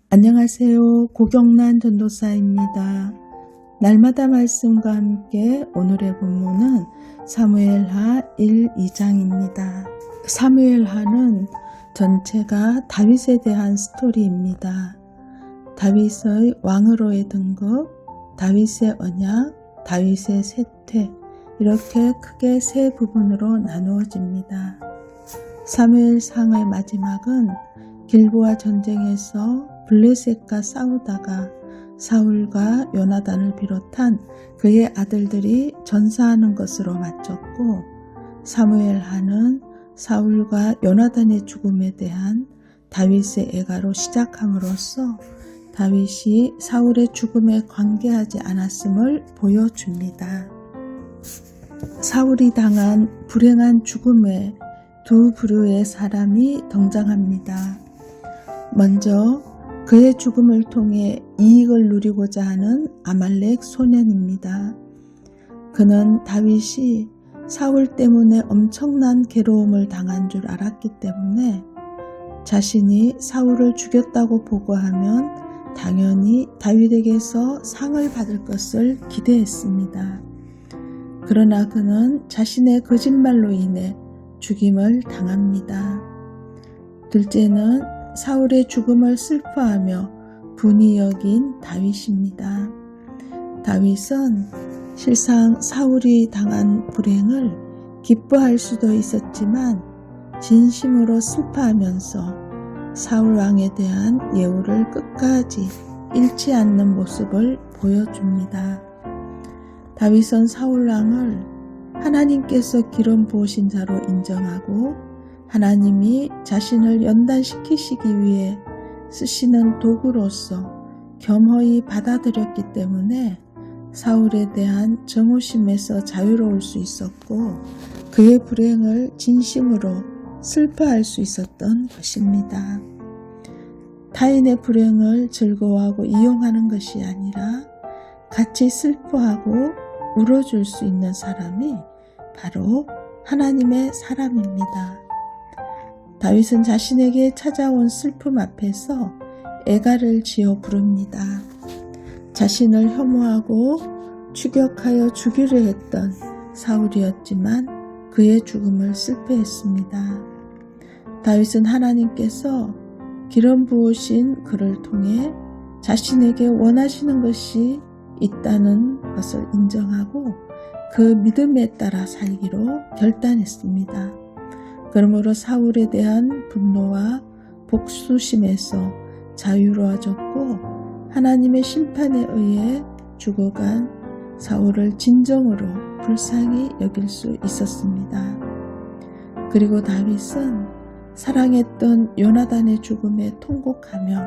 안녕하세요. 고경란 전도사입니다. 날마다 말씀과 함께 오늘의 본문은 사무엘하 1, 2장입니다. 사무엘하는 전체가 다윗에 대한 스토리입니다. 다윗의 왕으로의 등극, 다윗의 언약, 다윗의 쇠퇴, 이렇게 크게 세 부분으로 나누어집니다. 사무엘상의 마지막은 길보아 전쟁에서 블레셋과 싸우다가 사울과 요나단을 비롯한 그의 아들들이 전사하는 것으로 마쳤고, 사무엘하는 사울과 요나단의 죽음에 대한 다윗의 애가로 시작함으로써 다윗이 사울의 죽음에 관계하지 않았음을 보여줍니다. 사울이 당한 불행한 죽음에 두 부류의 사람이 등장합니다. 먼저 그의 죽음을 통해 이익을 누리고자 하는 아말렉 소년입니다. 그는 다윗이 사울 때문에 엄청난 괴로움을 당한 줄 알았기 때문에 자신이 사울을 죽였다고 보고하면 당연히 다윗에게서 상을 받을 것을 기대했습니다. 그러나 그는 자신의 거짓말로 인해 죽임을 당합니다. 둘째는 사울의 죽음을 슬퍼하며 분이 여긴 다윗입니다. 다윗은 실상 사울이 당한 불행을 기뻐할 수도 있었지만 진심으로 슬퍼하면서 사울 왕에 대한 예우를 끝까지 잃지 않는 모습을 보여줍니다. 다윗은 사울 왕을 하나님께서 기름 부으신 자로 인정하고 하나님이 자신을 연단시키시기 위해 쓰시는 도구로서 겸허히 받아들였기 때문에 사울에 대한 정오심에서 자유로울 수 있었고, 그의 불행을 진심으로 슬퍼할 수 있었던 것입니다. 타인의 불행을 즐거워하고 이용하는 것이 아니라 같이 슬퍼하고 울어줄 수 있는 사람이 바로 하나님의 사람입니다. 다윗은 자신에게 찾아온 슬픔 앞에서 애가를 지어 부릅니다. 자신을 혐오하고 추격하여 죽이려 했던 사울이었지만 그의 죽음을 슬퍼했습니다. 다윗은 하나님께서 기름 부으신 그를 통해 자신에게 원하시는 것이 있다는 것을 인정하고 그 믿음에 따라 살기로 결단했습니다. 그러므로 사울에 대한 분노와 복수심에서 자유로워졌고 하나님의 심판에 의해 죽어간 사울을 진정으로 불쌍히 여길 수 있었습니다. 그리고 다윗은 사랑했던 요나단의 죽음에 통곡하며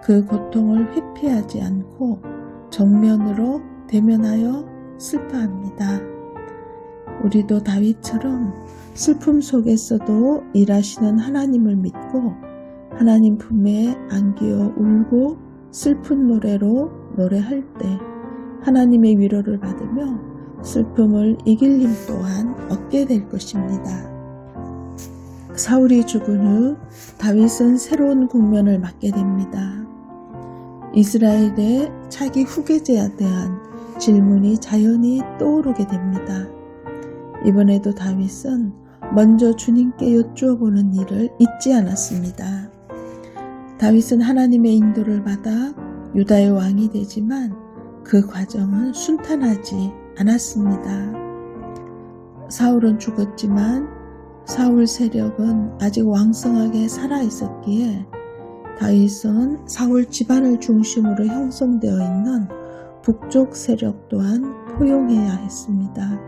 그 고통을 회피하지 않고 정면으로 대면하여 슬퍼합니다. 우리도 다윗처럼 슬픔 속에서도 일하시는 하나님을 믿고 하나님 품에 안기어 울고 슬픈 노래로 노래할 때 하나님의 위로를 받으며 슬픔을 이길 힘 또한 얻게 될 것입니다. 사울이 죽은 후 다윗은 새로운 국면을 맞게 됩니다. 이스라엘의 차기 후계자에 대한 질문이 자연히 떠오르게 됩니다. 이번에도 다윗은 먼저 주님께 여쭈어보는 일을 잊지 않았습니다. 다윗은 하나님의 인도를 받아 유다의 왕이 되지만 그 과정은 순탄하지 않았습니다. 사울은 죽었지만 사울 세력은 아직 왕성하게 살아있었기에 다윗은 사울 집안을 중심으로 형성되어 있는 북쪽 세력 또한 포용해야 했습니다.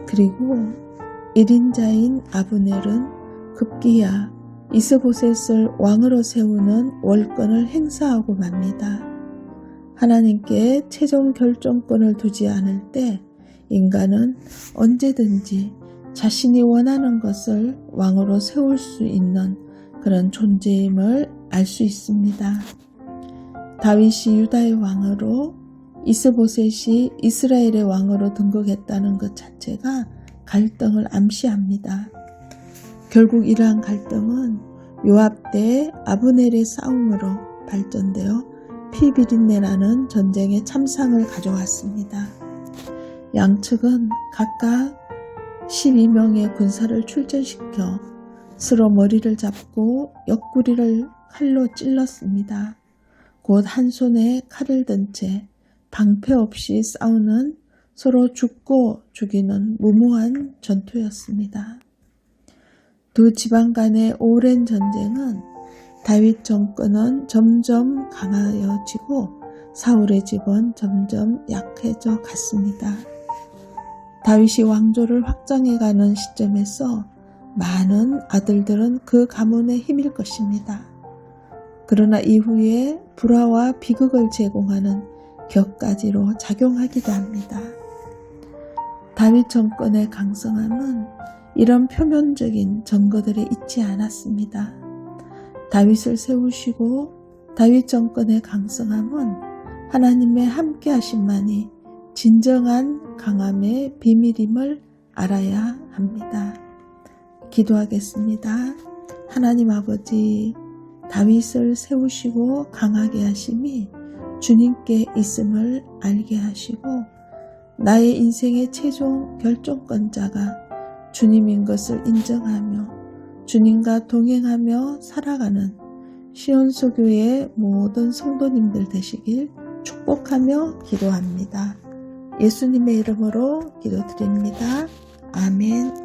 그리고 1인자인 아브넬은 급기야 이스보셋을 왕으로 세우는 월권을 행사하고 맙니다. 하나님께 최종 결정권을 두지 않을 때 인간은 언제든지 자신이 원하는 것을 왕으로 세울 수 있는 그런 존재임을 알 수 있습니다. 다윗이 유다의 왕으로 이스보셋이 이스라엘의 왕으로 등극했다는 것 자체가 갈등을 암시합니다. 결국 이러한 갈등은 요압 대 아브넬의 싸움으로 발전되어 피비린내라는 전쟁의 참상을 가져왔습니다. 양측은 각각 12명의 군사를 출전시켜 서로 머리를 잡고 옆구리를 칼로 찔렀습니다. 곧 한 손에 칼을 든 채 방패 없이 싸우는 서로 죽고 죽이는 무모한 전투였습니다. 두 지방 간의 오랜 전쟁은 다윗 정권은 점점 강하여지고 사울의 집은 점점 약해져 갔습니다. 다윗이 왕조를 확장해가는 시점에서 많은 아들들은 그 가문의 힘일 것입니다. 그러나 이후에 불화와 비극을 제공하는 격가지로 작용하기도 합니다. 다윗 정권의 강성함은 이런 표면적인 증거들에 있지 않았습니다. 다윗을 세우시고 다윗 정권의 강성함은 하나님의 함께 하심만이 진정한 강함의 비밀임을 알아야 합니다. 기도하겠습니다. 하나님 아버지, 다윗을 세우시고 강하게 하심이 주님께 있음을 알게 하시고 나의 인생의 최종 결정권자가 주님인 것을 인정하며 주님과 동행하며 살아가는 시온소교의 모든 성도님들 되시길 축복하며 기도합니다. 예수님의 이름으로 기도드립니다. 아멘.